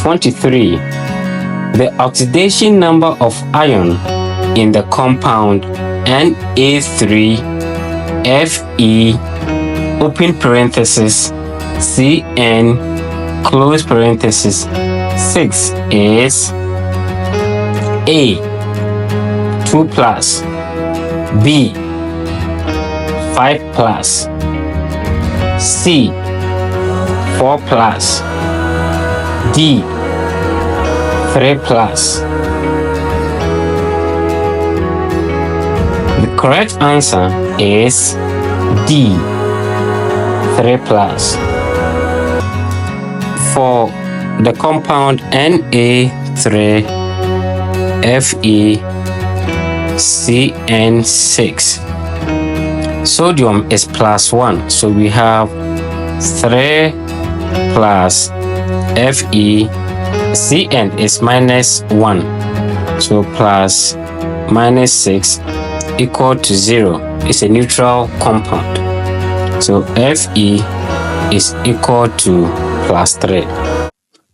23. The oxidation number of iron in the compound Na₃Fe open parenthesis Cn close parenthesis 6 is A 2 plus, B 5 plus, C 4 plus, D 3 plus. The correct answer is D 3 plus. For the compound Na₃FeCN6, sodium is +1, so we have 3 plus Fe. Cn is -1, so plus -6 equal to 0. It's a neutral compound, so Fe is equal to +3.